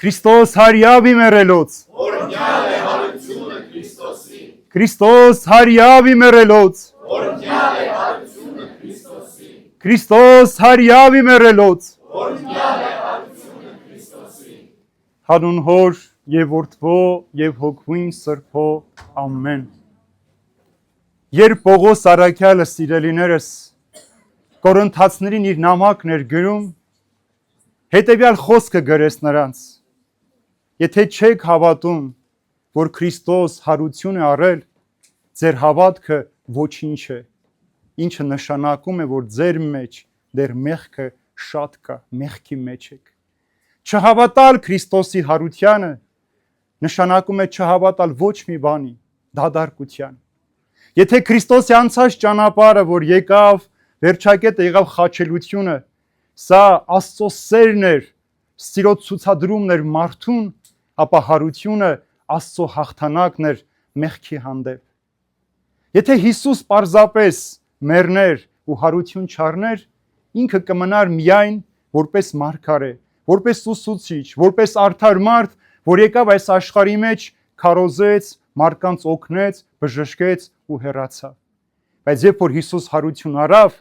Քրիստոս հարյավի մերելոց օրհնյալ է հարությունը Քրիստոսի Քրիստոս հարյավի մերելոց օրհնյալ է հարությունը Քրիստոսի Քրիստոս հարյավի մերելոց օրհնյալ է հարությունը Քրիստոսի Հանուն Հոր եւ Որդվո եւ Հոգուին Սրբո ամեն Երբ Պողոս Արաքյալը սիրելիներս Կորինթացներին իր նամակն էր գրում հետեւյալ խոսքը գրեց նրանց Եթե չեք հավատում որ Քրիստոս հարություն է առել ձեր հավատքը ոչինչ է ինչը նշանակում է որ ձեր մեջ դեռ մեղքը շատ կա մեղքի մեջ եք Չհավատալ Քրիստոսի հարությանը նշանակում է չհավատալ ոչ մի բանի դադարքության Եթե Քրիստոսի անցած ճանապարհը որ եկավ վերջակետը եղավ խաչելությունը սա Աստծո սերն էր սիրո ցուցադրումն էր մարդուն ապա հարությունը Աստծո հաղթանակն էր մեղքի հանդեպ Եթե Հիսուս պարզապես մեռներ ու հարություն չառներ ինքը կմնար միայն որպես մարգարե որպես ուսուցիչ որպես արդար մարդ որ եկավ այս աշխարհի մեջ քարոզեց մարդկանց օգնեց բժշկեց ու հեռացավ բայց երբ որ Հիսուս հարություն առավ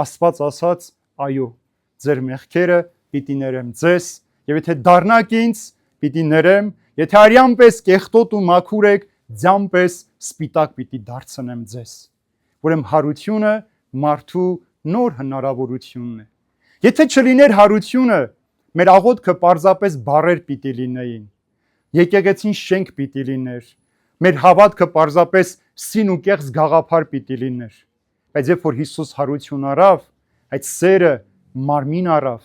Աստված ասաց այո ձեր մեղքերը պիտի ներեմ ձեզ եւ եթե դառնաք ինձ պիտի ներեմ եթե արյանպես կեղտոտ ու մաքուր եք ձյանպես սպիտակ պիտի դարձնեմ ձեզ ուրեմն հարությունը մարդու նոր հնարավորությունն է եթե չլիներ հարությունը մեր աղոթքը պարզապես բառեր պիտի լինեին եկեղեցին շենք պիտի լիներ մեր հավատքը պարզապես սին ու կեղծ գաղափար պիտի լիներ բայց երբ որ Հիսուս հարություն առավ այդ սերը մարմին առավ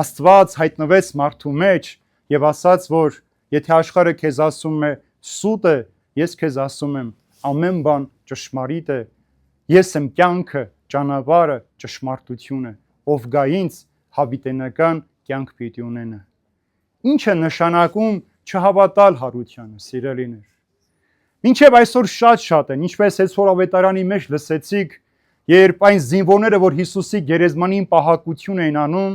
Աստված հայտնվեց մարդու մեջ եւ ասաց որ եթե աշխարհը քեզ ասում է սուտ է ես քեզ ասում եմ ամեն բան ճշմարիտ է ես եմ կյանքը ճանապարհը ճշմարտությունը ով գա ինձ հավիտենական կյանք պիտի ունենա ինչ է նշանակում չհավատալ հարությանը սիրելիներ Մինչև այսօր շատ են, ինչպես այսօր ավետարանի մեջ լսեցիք, երբ այն զինվորները, որ Հիսուսի գերեզմանին պահակություն էին անում,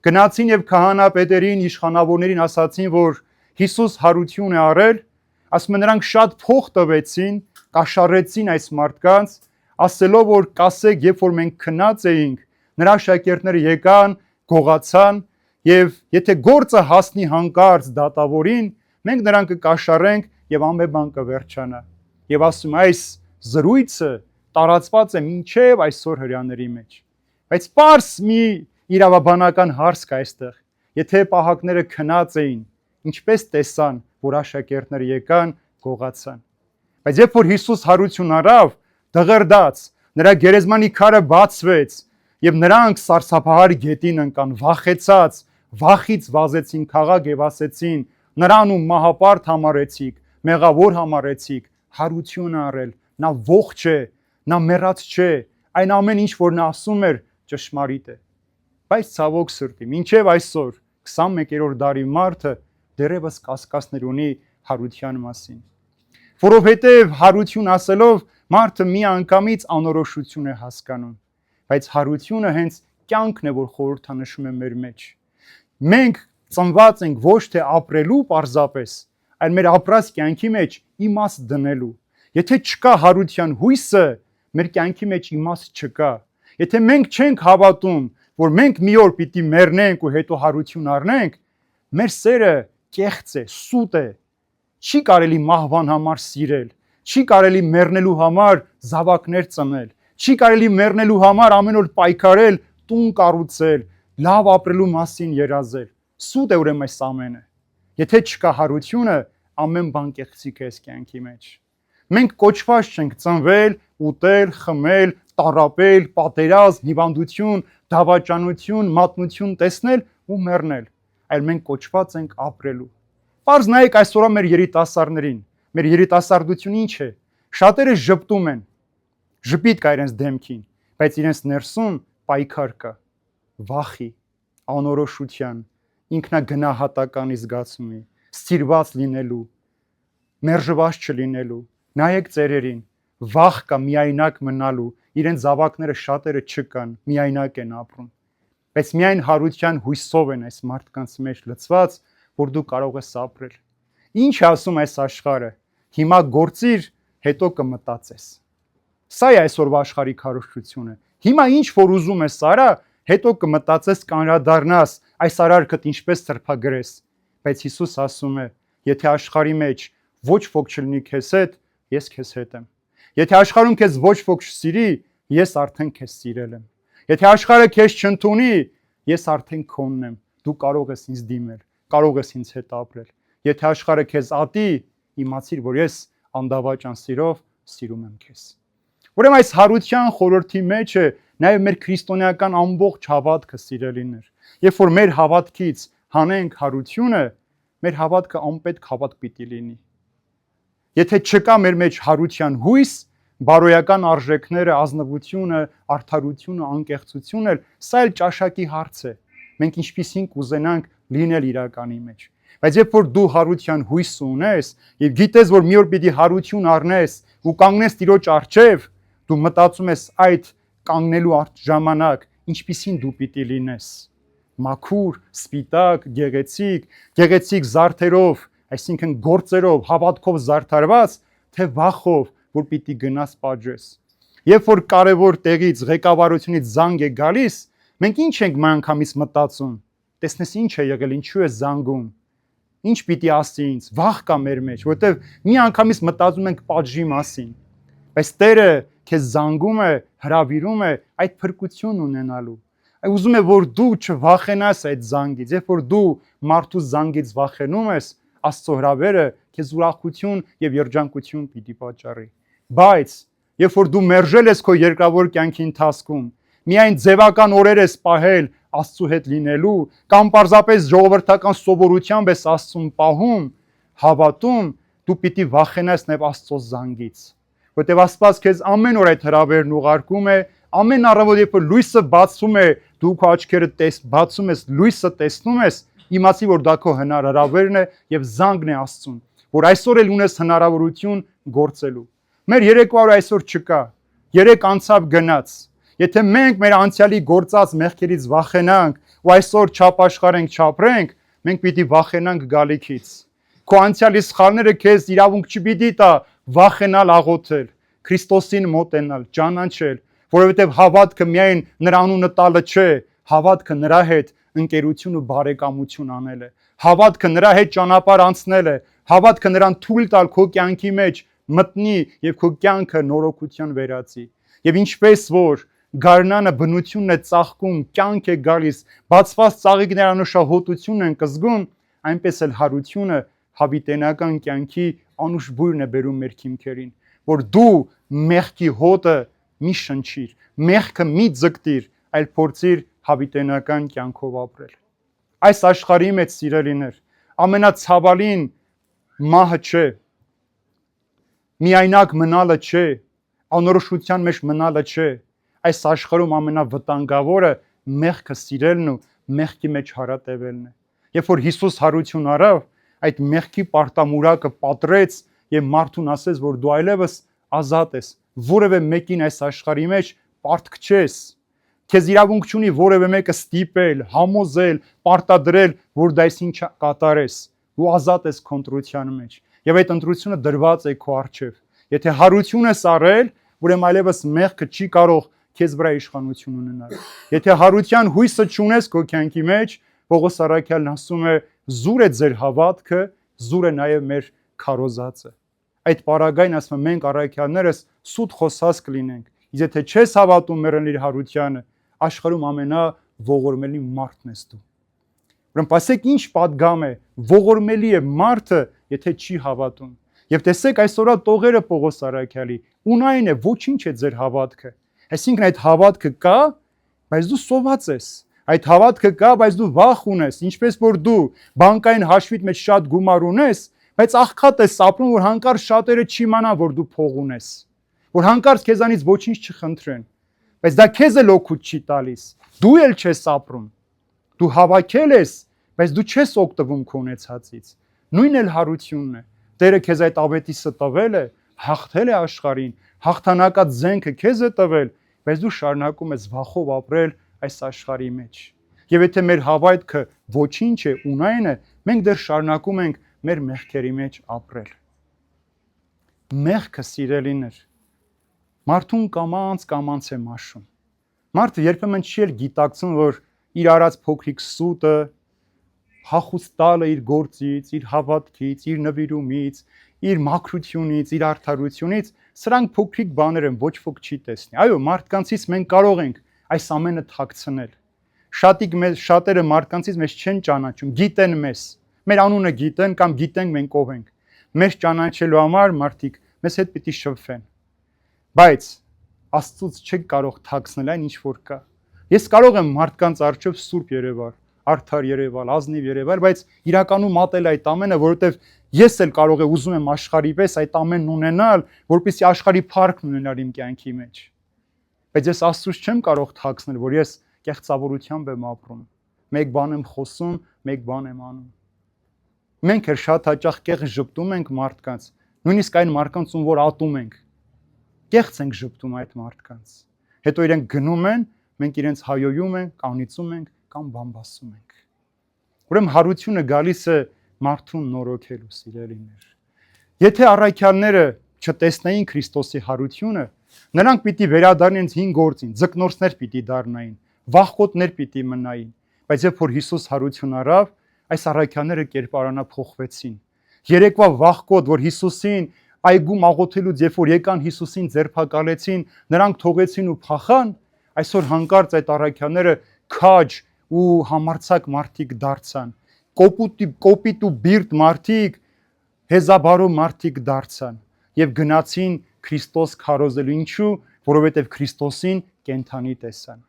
գնացին եւ քահանապետերին, իշխանավորներին ասացին, որ Հիսուս հարություն է առել, ասում են նրանք շատ փող տվեցին, կաշառեցին այս մարդկանց, ասելով որ կասեք, երբ որ մենք քնած էինք, նրա շակերտները եկան, գողացան եւ եթե գործը հասնի հանկարծ դատավորին, մենք նրան կկաշառենք եւ ամեն բան կվերջանա եւ ասում այս զրույցը տարածված է մինչեւ այսօր հрьяաների մեջ բայց պարս մի իրավաբանական հարց կա այստեղ եթե պահակները քնած էին ինչպես տեսան որ աշակերտները եկան գողացան բայց երբ որ Հիսուս հարություն առավ դղրդաց նրա գերեզմանի քարը բացվեց եւ նրանք սարսափահար գետին ընկան վախեցած վախից վազեցին քաղաք եւ ասեցին նրան ու մահապարտ համարեցիք մեղավոր համարեցիք հարություն առել նա ողջ է նա մեռած չէ այն ամեն ինչ որ նա ասում էր ճշմարիտ է բայց ցավոք սրտի մինչև այսօր 21-րդ դարի մարդը դեռևս կասկածներ ունի հարության մասին որովհետև հարություն ասելով մարդը միանգամից անորոշություն է հասկանում բայց հարությունը հենց կյանքն է որ խորհրդանշում է մեր մեջ մենք ծնված ենք ոչ թե ապրելու պարզապես այլ մեր ապրած կյանքի մեջ իմաստ դնելու եթե չկա հարության հույսը մեր կյանքի մեջ իմաստ չկա եթե մենք չենք հավատում որ մենք մի օր պիտի մեռնենք ու հետո հարություն առնենք մեր սերը կեղծ է սուտ է չի կարելի մահվան համար սիրել չի կարելի մեռնելու համար զավակներ ծնել չի կարելի մեռնելու համար ամեն օր պայքարել տուն կառուցել լավ ապրելու մասին երազել սուտ է ուրեմն այս ամենը Եթե չկա հարությունը, ամեն բան կեղծիք է այս կյանքի մեջ։ Մենք կոչված չենք ծնվել, ուտել, խմել, տառապել, պատերազմ, հիվանդություն, դավաճանություն, մատնություն տեսնել ու մեռնել, այլ մենք կոչված ենք ապրելու։ Պարզ նայեք այսօր մեր երիտասարդներին, մեր երիտասարդությունը ինչ է։ Շատերը ժպտում են, ժպիտ կա իրենց դեմքին, բայց իրենց ներսում պայքար կա, վախի, անորոշության, ինքնագնահատականի զգացումի, սիրված լինելու, մերժված չլինելու, նայեք ծերերին, վախ կա միայնակ մնալու, իրենց զավակները շատերը չկան, միայնակ են ապրում, բայց միայն հարության հույսով են այս մարդկանց մեջ լցված, որ դու կարող ես ապրել։ Ինչ է ասում այս աշխարհը։ Հիմա գործիր, հետո կմտածես։ Սա է այսօրվա աշխարհի քարոզչությունը։ Հիմա ինչ որ ուզում ես արա, հետո կմտածես կանրադառնաս այս արարքդ ինչպես ծրփագրես։ Բայց Հիսուս ասում է, եթե աշխարհի մեջ ոչ ոք չլինի քեզ հետ, ես քեզ հետ եմ։ Եթե աշխարհում քեզ ոչ ոք չսիրի, ես արդեն քեզ սիրել եմ։ Եթե աշխարհը քեզ չընդունի, ես արդեն քոնն եմ։ Դու կարող ես ինձ դիմել, կարող ես ինձ հետ ապրել։ Եթե աշխարհը քեզ ատի, իմացիր, որ ես անդավաճան սիրով սիրում եմ քեզ։ Ուրեմն այս հարության խորհրդի մեջ է նաև մեր քրիստոնեական ամբողջ հավատքը, սիրելիներ։ Երբ որ մեր հավատքից հանենք հարությունը, մեր հավատքը անպետք հավատք պիտի լինի։ Եթե չկա մեր մեջ հարության հույս, բարոյական արժեքները, ազնվությունը, արդարությունը, անկեղծությունը, սա էլ ճաշակի հարց է։ Մենք ինչպիսին կուզենանք լինել իրականի մեջ։ Բայց երբ որ դու հարության հույս ունես եւ գիտես, որ մի օր պիտի հարություն առնես ու կանգնես Տիրոջ առջև, դու մտածում ես այդ կանգնելու ժամանակ ինչպիսին դու պիտի լինես։ Մաքուր, սպիտակ, գեղեցիկ զարդերով, այսինքն գործերով, հավատքով զարդարված, թե վախով, որ պիտի գնաս պատժես։ Երբ որ կարևոր տեղից ղեկավարությունից զանգ է գալիս, մենք ինչ ենք միանգամից մտածում։ Տեսնես ինչ է եղել, ինչու է զանգում։ Ինչ պիտի ասի ինձ, վախ կա մեր մեջ, որտեվ միանգամից մտածում ենք պատժի մասին։ Բայց Տերը քեզ զանգում է, հրավիրում է այդ փրկություն ունենալու։ Ուզում է, որ դու չվախենաս այդ զանգից, երբ որ դու մարդու զանգից վախենում ես, Աստծո հրավերը քեզ ուրախություն եւ երջանկություն պիտի պատճառի։ Բայց երբ որ դու մերժել ես քո երկրավոր կյանքի ընթացքում, միայն ձևական օրեր ես պահել Աստծո հետ լինելու, կամ պարզապես ժողովրդական սովորությամբ ես Աստծուն պահում, հավատում, դու պիտի վախենաս նաեւ Աստծո զանգից։ Որտեւ Աստված քեզ ամեն օր այդ հրավերն ուղարկում է, ամեն առավոտ երբ լույսը բացում է, դու քո աչքերը բացում ես, լույսը տեսնում ես, իմացի, որ դա քո հնարավորն է եւ զանգն է Աստծուն, որ այսօր էլ ունես հնարավորություն գործելու։ Մեր երեկվա օրը այսօր չկա, երեք անցավ գնաց։ Եթե մենք մեր անցյալի գործած մեղքերից վախենանք ու այսօր չապաշխարենք, չապրենք, մենք պիտի վախենանք գալիքից։ Քո անցյալի սխալները քեզ իրավունք չպիտի տա վախենալ, աղոթել, Քրիստոսին մոտենալ, ճանաչել, որովհետև հավատքը միայն նրա անունը տալը չէ, հավատքը նրա հետ ընկերություն ու բարեկամություն անել է։ Հավատքը նրա հետ ճանապարհ անցնել է, հավատքը նրան թույլ տալ քո կյանքի մեջ մտնի եւ քո կյանքը նորոգության վերածի։ Եվ ինչպես որ գարնանը բնությունն է ծաղկում, կյանք է գալիս, բացված ծաղիկներ անուշահոտություն են կզգում, այնպես էլ հարությունը հավիտենական կյանքի անուշ բույրն է բերում մեր քիմքերին, որ դու մեղքի հոտը մի շնչիր, մեղքը մի ձգտիր, այլ փորձիր հավիտենական կյանքով ապրել։ Այս աշխարհի մեջ, սիրելիներ, ամենացավալին մահը չէ, միայնակ մնալը չէ, անորոշության մեջ մնալը չէ, այս աշխարհում ամենավտանգավորը մեղքը սիրելն ու մեղքի մեջ հարատևելն է։ Երբ որ Հիսուս հարություն արավ, այդ մեղքի պարտամուրակը պատռեց եւ մարդուն ասեց, որ դու այլևս ազատ ես, որևէ մեկին այս աշխարհի մեջ պարտք չես։ Քեզ իրավունք չունի որևէ մեկը ստիպել, համոզել, պարտադրել, որ դա այսինչ կատարես։ Դու ազատ ես քո ընտրության մեջ։ Եվ այդ ընտրությունը դրված է քո առջև։ Եթե հարություն ես առել, ուրեմն այլևս մեղքը չի կարող քեզ վրա իշխանություն ունենալ։ Եթե հարության հույսը չունես քո կյանքի մեջ, Պողոս առաքյալն ասում է, զուր է ձեր հավատքը, զուր է նաև մեր քարոզածը։ Այդ պարագային ասում է, մենք առաքյալներս սուտ խոսած կլինենք։ Իսկ եթե չես հավատում մեռելի հարությանը, աշխարհում ամենաողորմելի մարդն ես դու։ Ուրեմն ասեք ինչ պատգամ է, ողորմելի է մարդը, եթե չի հավատում։ Եվ տեսեք այսօրվա տողերը Պողոս առաքյալի, ունայն է, ոչինչ է ձեր հավատքը։ Այսինքն այդ հավատքը կա, բայց դու սոված ես։ Այդ հավատքը կա, բայց դու վախ ունես, ինչպես որ դու բանկային հաշվիդ մեջ շատ գումար ունես, բայց աղքատ ես ապրում, որ հանկարծ շատերը չիմանան, որ դու փող ունես, որ հանկարծ քեզանից ոչինչ չխնդրեն, բայց դա քեզ էլ օգուտ չի տալիս, դու էլ չես ապրում, դու հավաքել ես, բայց դու չես օգտվում քո ունեցածից։ Նույնն էլ հարությունն է։ Տերը քեզ այդ աբետիսը տվել է, հաղթել է աշխարհին, հաղթանակած զենքը քեզ է տվել, բայց դու շարունակում ես վախով ապրել այս աշխարհի մեջ։ Եվ եթե մեր հավատքը ոչինչ է, ունայն է, Մենք դեռ շարունակում ենք մեր մեղքերի մեջ ապրել։ Մեղքը սիրելիներ, մարդուն կամանց է մաշում։ Մարդը երբեմն չի էլ գիտակցում, որ իր արած փոքրիկ սուտը, հախուց տալը իր գործից, իր հավատքից, իր նվիրումից, իր մաքրությունից, իր արդարությունից, սրանք փոքրիկ բաներ են, ոչ ոք չի տեսնի։ Այո, մարդկանցից մենք կարող ենք այս ամենը թաքցնել։ Շատերը մարդկանցից մեզ չեն ճանաչում, գիտեն մեզ, մեր անունը գիտեն կամ գիտենք մենք ով ենք։ Մեզ ճանաչելու համար մարդիկ մեզ հետ պիտի շփվեն։ Բայց Աստծուց չեք կարող թաքցնել այն ինչ որ կա։ Ես կարող եմ մարդկանց առջև սուրբ երևալ, արդար երևալ, ազնիվ երևալ, բայց իրականում մատել այդ ամենը, որովհետև ես էլ կարող եմ ուզում եմ աշխարհի պես այդ ամենն ունենալ, որպեսզի աշխարհի փառքն ունենալ իմ կյանքի մեջ։ Բայց ես Աստծուց չեմ կարող թաքցնել, որ ես կեղծավորությամբ եմ ապրում։ Մեկ բան եմ խոսում, մեկ բան եմ անում։ Մենք էլ շատ հաճախ կեղծ ժպտում ենք մարդկանց, նույնիսկ այն մարդկանց, ում որ ատում ենք։ Կեղծ ենք ժպտում այդ մարդկանց։ Հետո իրենք գնում են, մենք իրենց հայոյում ենք, կանիծում ենք կամ բամբասում ենք։ Ուրեմն հարությունը գալիս է մարդուն նորոգելու, սիրելիներ։ Եթե առաքյալները չտեսնեին Քրիստոսի հարությունը, նրանք պիտի վերադառնային հին գործին, ձկնորսներ պիտի դառնային, վախկոտներ պիտի մնային, բայց երբ որ Հիսուս հարություն առավ, այս առաքյալները կերպարանափոխվեցին։ Երեկվա վախկոտ, որ Հիսուսին այգում աղոթելուց երբ որ եկան Հիսուսին ձերբակալեցին, նրանք թողեցին ու փախան, այսօր հանկարծ այդ առաքյալները քաջ ու համարձակ մարդիկ դարձան, կոպիտ ու բիրտ մարդիկ, հեզաբարո մարդիկ դարձան եւ գնացին Քրիստոս քարոզելու, ինչու, որովհետեւ Քրիստոսին կենթանի տեսան։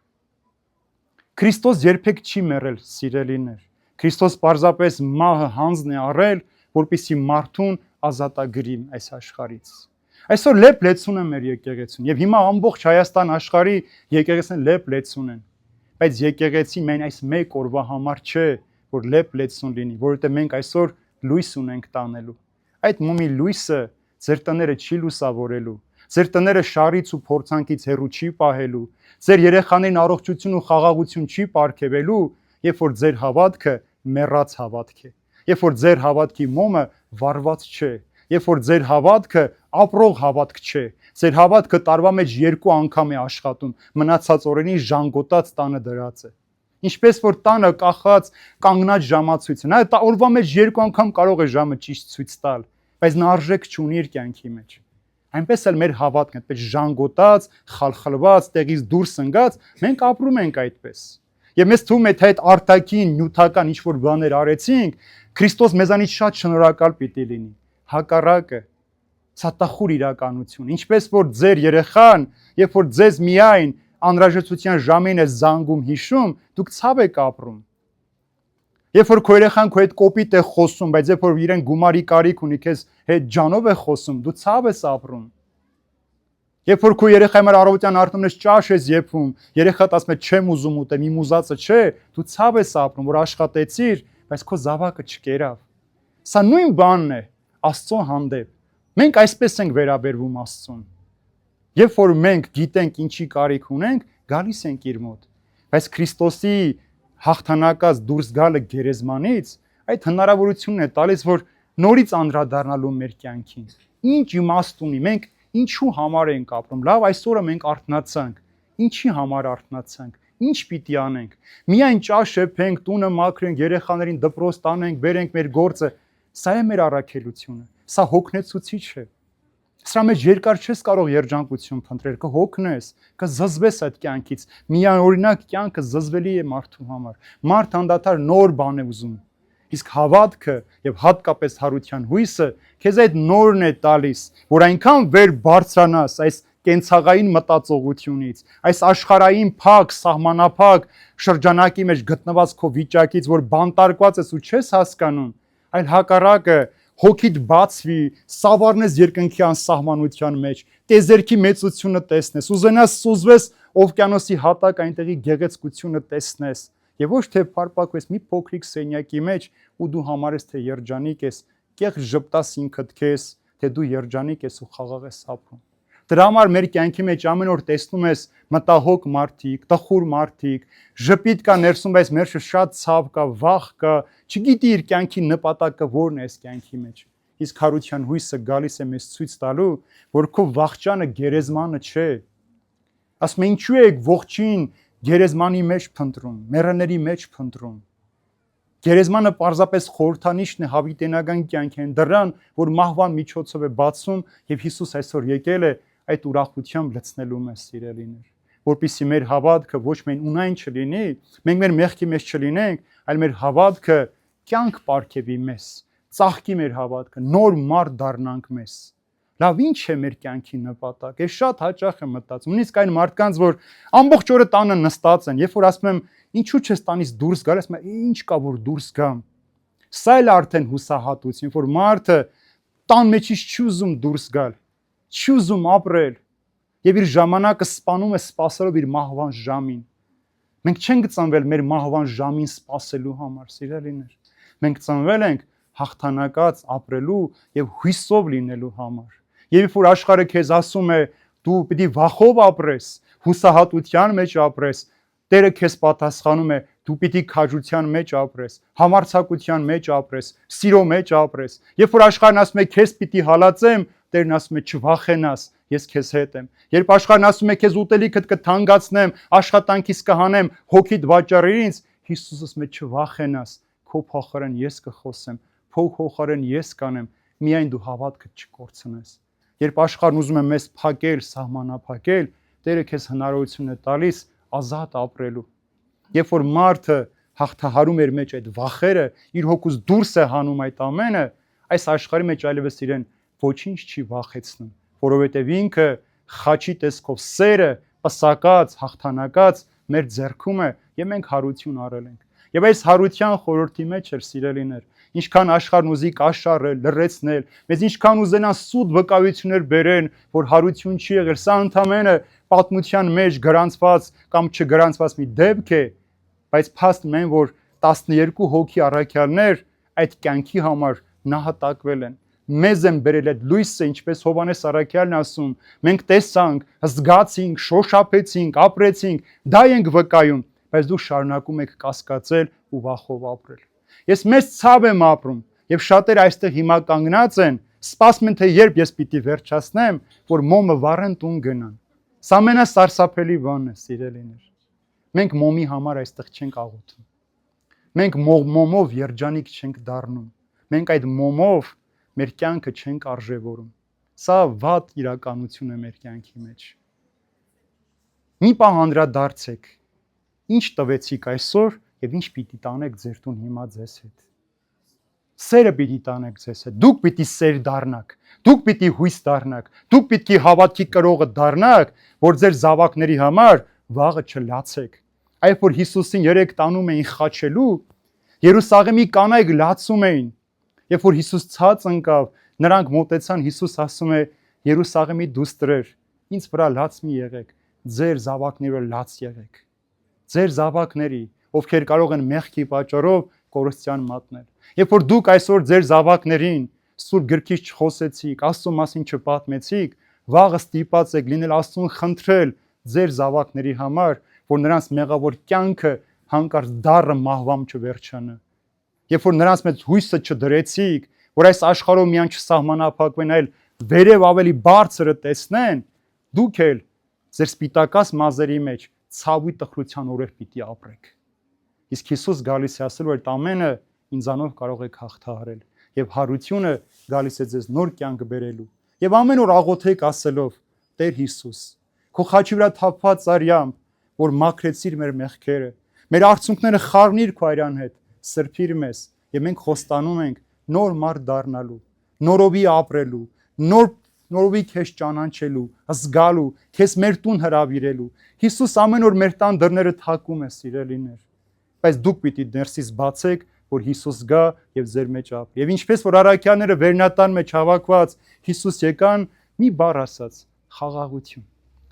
Քրիստոս երբեք չի մեռել, սիրելիներ։ Քրիստոս պարզապես մահը հանձն է առել, որպեսզի մարդուն ազատագրի այս աշխարհից։ Այսօր լեփ լեցուն է մեր եկեղեցին եւ հիմա ամբողջ Հայաստան աշխարհի եկեղեցին լեփ լեցուն են։ Բայց եկեղեցի մեն այս մեկ օրվա համար չէ, որ լեփ լեցուն լինի, որովհետեւ մենք այսօր լույս ունենք տանելու։ Այդ մոմի լույսը ձեր տները չի լուսավորելու, ձեր տները շարից ու փորձանքից հեռու չի պահելու, ձեր երեխաներին առողջություն ու խաղաղություն չի պարգևելու, երբ որ ձեր հավատքը մեռած հավատք է, երբ որ ձեր հավատքի մոմը վառված չէ, երբ որ ձեր հավատքը ապրող հավատք չէ, ձեր հավատքը տարվա մեջ 2 անգամ է աշխատում, մնացած օրերին ժանգոտած տանը դրած է։ Ինչպես որ տանը կախած կանգնած ժամացույցը, նա օրվա մեջ 2 անգամ կարող է ժամը ճիշտ ցույց տալ, բայց նա արժեք չունի իր կյանքի մեջ։ Այնպես էլ մեր հավատքն այդպես ժանգոտած, խալխլված, տեղից դուրս ընկած, մենք ապրում ենք այդպես։ Եվ մեզ թվում է, թե այդ արտաքին նյութական ինչ-որ բաներ արեցինք, Քրիստոս մեզանից շատ շնորհակալ պիտի լինի։ Հակառակը, սա տխուր իրականություն։ Ինչպես որ ձեր երեխան, երբ որ ձեզ միայն անհրաժեշտության ժամին է զանգում հիշում, դուք ցավ եք ապրում։ Երբ որ քո երեխան քո հետ կոպիտ է խոսում, բայց երբ որ իրեն գումարի կարիք ունի, քեզ հետ ջանով է խոսում, դու ցավ ես ապրում։ Երբ որ քո երեխայի համար առավոտյան արտում ես ճաշ ես եփում, երեխան ասում է չեմ ուզում ուտեմ, իմ ուզածը չէ, դու ցավ ես ապրում, որ աշխատեցիր, բայց քո զավակը չկերավ։ Սա նույն բանն է Աստծո հանդեպ։ Մենք այսպես ենք վերաբերվում Աստծուն։ Երբ որ մենք գիտենք ինչի կարիք ունենք, գալիս ենք իր մոտ։ Բայց Քրիստոսի հաղթանակած դուրս գալը գերեզմանից, այդ հնարավորությունն է տալիս, որ նորից անդրադառնալու մեր կյանքին։ Ինչ իմաստ ունի, մենք ինչու համար ենք ապրում։ Լավ, այսօրը մենք արթնացանք։ Ինչի համար արթնացանք։ Ինչ պիտի անենք։ Միայն ճաշ եփենք, տունը մաքրենք, երեխաներին դպրոց տանենք, բերենք մեր գործը։ Սա է մեր առաքելությունը։ Սա հոգնեցուցիչ է։ Սրա մեջ երկար չես կարող երջանկություն փնտրել, կհոգնես, կզզվես այդ կյանքից։ Միանօրինակ կյանքը զզվելի է մարդու համար։ Մարդ անդադար նոր բան է ուզում։ Իսկ հավատքը եւ հատկապես հարության հույսը քեզ այդ նորն է տալիս, որ այնքան վեր բարձրանաս այս կենցաղային մտածողությունից, այս աշխարհային փակ, սահմանափակ շրջանակի մեջ գտնված քո վիճակից, որ բանտարկված ես ու չես հասկանում, այլ հակառակը հոգիդ բացվի, սավառնես երկնքի անսահմանության մեջ, տեզերքի մեծությունը տեսնես, ուզենաս սուզվես օվկիանոսի հատակ այնտեղի գեղեցկությունը տեսնես, եւ ոչ թե փարփակվես մի փոքրիկ սենյակի մեջ ու դու համարես թե երջանիկ ես, կեղծ ժպտաս ինքդ քեզ, թե դու երջանիկ ես ու խաղաղ ես ապրում։ Դրա համար մեր կյանքի մեջ ամեն օր տեսնում ես մտահոգ մարդիկ, տխուր մարդիկ, ժպիտ կա ներսում, բայց մեր շատ ցավ կա, վախ կա, չգիտի իր կյանքի նպատակը որն է այս կյանքի մեջ։ Իսկ հարության հույսը գալիս է մեզ ցույց տալու, որ քո վախճանը գերեզմանը չէ։ Ասում է ինչու եք ողջին գերեզմանի մեջ փնտրում, մեռաների մեջ փնտրում։ Գերեզմանը պարզապես խորհրդանիշն է հավիտենական կյանքին, դրան, որ մահվան միջոցով է բացում, եւ Հիսուս այսօր եկել է այդ ուրախությամբ լցնելու մեզ, սիրելիներ, որպեսզի մեր հավատքը ոչ միայն ունայն չլինի, մենք մեր մեղքի մեջ չլինենք, այլ մեր հավատքը կյանք պարգևի մեզ, ծաղկի մեր հավատքը, նոր մարդ դառնանք մեզ։ Լավ, ինչ է մեր կյանքի նպատակ։ Ես շատ հաճախ եմ մտածում, նույնիսկ այն մարդկանց, որ ամբողջ օրը տանը նստած են, երբ որ ասում եմ, ինչու չես տանից դուրս գալ, ասում եմ, ինչ կա որ դուրս գամ։ Սա էլ արդեն հուսահատություն, որ մարդը տան մեջից չի ուզում դուրս գալ, չի ուզում ապրել, եւ իր ժամանակը սպանում է սпасելով իր մահվան ժամին։ Մենք չենք ծնվել մեր մահվան ժամին սпасելու համար, սիրելիներ։ Մենք ծնվել ենք հաղթանակած ապրելու եւ հույսով լինելու համար։ Եվ երբ որ աշխարհը քեզ ասում է դու պիտի վախով ապրես, հուսահատության մեջ ապրես, Տերը քեզ պատասխանում է դու պիտի քաջության մեջ ապրես, համարձակության մեջ ապրես, սիրո մեջ ապրես։ Երբ որ աշխարհն ասում է քեզ պիտի հալածեմ, Տերն ասում է չվախենաս, ես քեզ հետ եմ։ Երբ աշխարհն ասում է քեզ ուտելիքդ կթանկացնեմ, աշխատանքից կհանեմ, հոգիդ վաճառիր ինձ, Հիսուսը ասում է չվախենաս, քո փոխարեն ես կխոսեմ, քո փոխարեն ես կանեմ, միայն դու հավատքդ չկորցնես։ Երբ աշխարհն ուզում է մեզ փակել, սահմանափակել, Տերը քեզ հնարավորություն է տալիս ազատ ապրելու։ Երբ որ մարդը հաղթահարում էր մեջ այդ վախերը, իր հոգուց դուրս է հանում այդ ամենը, այս աշխարհի մեջ այլևս իրեն ոչինչ չի վախեցնում, որովհետև ինքը խաչի տեսքով սերը, պսակած, հաղթանակած մեր ձեռքում է եւ մենք հարություն արել ենք։ Եվ այս հարության խորհրդի մեջ էր, սիրելիներ, ինչքան աշխարհն ուզի կաշառել, լրացնել, մեզ ինչքան ուզենան սուտ վկայություններ բերեն, որ հարություն չի եղել, սա ընդամենը պատմության մեջ գրանցված կամ չգրանցված մի դեպք է, բայց փաստն այն, որ 12 հոգի առաքյալներ այդ կյանքի համար նահատակվել են։ Մեզ են բերել այդ լույսը, ինչպես Հովհաննես առաքյալն ասում, մենք տեսանք, զգացինք, շոշափեցինք, ապրեցինք, դա ենք վկայում, բայց դու շարունակում եք կասկածել ու վախով ապրել։ Ես մեծ ցավ եմ ապրում, եւ շատերը այստեղ հիմա կանգնած են, սպասում են թե երբ ես պիտի վերջացնեմ, որ մոմը վառեն տուն գնան։ Սա ամենասարսափելի բանն է, սիրելիներ։ Մենք մոմի համար այստեղ չենք աղոթում։ Մենք մոմով երջանիկ չենք դառնում։ Մենք այդ մոմով մեր կյանքը չենք արժևորում։ Սա վատ իրականություն է մեր կյանքի մեջ։ Մի պահ անդրադարձեք, ինչ տվեցիք այսօր եւ ինչ պիտի տանեք ձեր տուն հիմա ձեզ հետ։ Սերը պիտի տանեք ձեզ հետ։ Դուք պիտի սեր դառնաք, դուք պիտի հույս դառնաք, դուք պիտի հավատքի կրողը դառնաք, որ ձեր զավակների համար վաղը չլացեք։ Այբ որ Հիսուսին 3 տանում էին խաչելու, Երուսաղեմի կանայք լացում էին։ Երբ որ Հիսուս ցած ընկավ, նրանք մոտեցան, Հիսուս ասում է. Երուսաղեմի դուստրեր, ինձ վրա լաց մի եղեք, ձեր զավակները լաց եղեք։ Ձեր զավակների, ովքեր կարող են մեղքի պատճառով կորստյան մատնել։ Երբ որ դուք այսօր ձեր զավակներին սուրբ գրքից չխոսեցիք, Աստծո մասին չպատմեցիք, վաղը ստիպած եք լինել Աստծուն խնդրել ձեր զավակների համար, որ նրանց մեղավոր կյանքը հանկարծ դառը մահվամ չվերջանա։ Երբ որ նրանց մեջ հույսը չդրեցիք, որ այս աշխարհով միայն չսահմանափակվեն, այլ վերև ավելի բարձրը տեսնեն, դուք էլ ձեր սպիտակած մազերի մեջ ցավի տխրության օրեր պիտի ապրեք։ Իսկ Հիսուս գալիս է ասել, որ այդ ամենը ինձանով կարող եք հաղթահարել, եւ հարությունը գալիս է ձեզ նոր կյանք բերելու։ Եվ ամեն օր աղոթեք ասելով. Տեր Հիսուս, քո խաչի վրա թափված արյամբ, որ մաքրեցիր մեր մեղքերը, մեր արցունքները խառնիր քո արյան հետ, սրբիր մեզ, եւ մենք խոստանում ենք նոր մարդ դառնալու, նորովի ապրելու, նորովի քեզ ճանաչելու, զգալու, քեզ մեր տուն հրավիրելու։ Հիսուս ամեն օր մեր տան դռները թակում է, սիրելիներ, բայց դուք պիտի ներսից բացեք, որ Հիսուս գա եւ ձեր մեջ ապրի։ Եվ ինչպես որ առաքյալները վերնատան մեջ հավաքված Հիսուս եկան, մի բառ ասաց՝ խաղաղություն։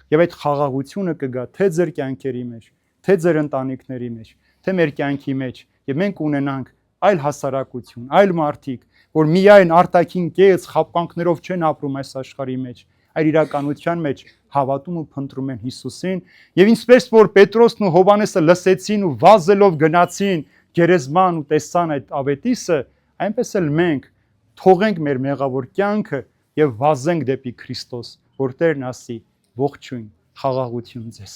Եվ այդ խաղաղությունը կգա թե ձեր կյանքերի մեջ, թե ձեր ընտանիքների մեջ, թե մեր կյանքի մեջ, եւ մենք ունենանք այլ հասարակություն, այլ մարդիկ, որ միայն արտաքին կեց խապկանքներով չեն ապրում այս աշխարհի մեջ, այլ իրականության մեջ հավատում ու փնտրում են Հիսուսին, եւ ինչպես որ Պետրոսն ու Հովանեսը լսեցին ու վազելով գնացին գերեզման ու տեսան այդ ավետիսը, այնպես էլ մենք թողենք մեր մեղավոր կյանքը եւ վազենք դեպի Քրիստոս, որ Տերն ասի. ողջույն, խաղաղություն ձեզ։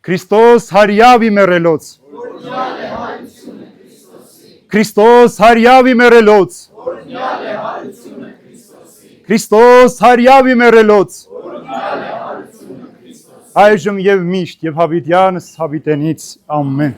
Քրիստոս հարյավի մեռելոց։ Քրիստոս հարյավի մեռելոց։ Քրիստոս հարյավի մեռելոց։ Այժմ եւ միշտ եւ հավիտյանս հավիտենից ամեն։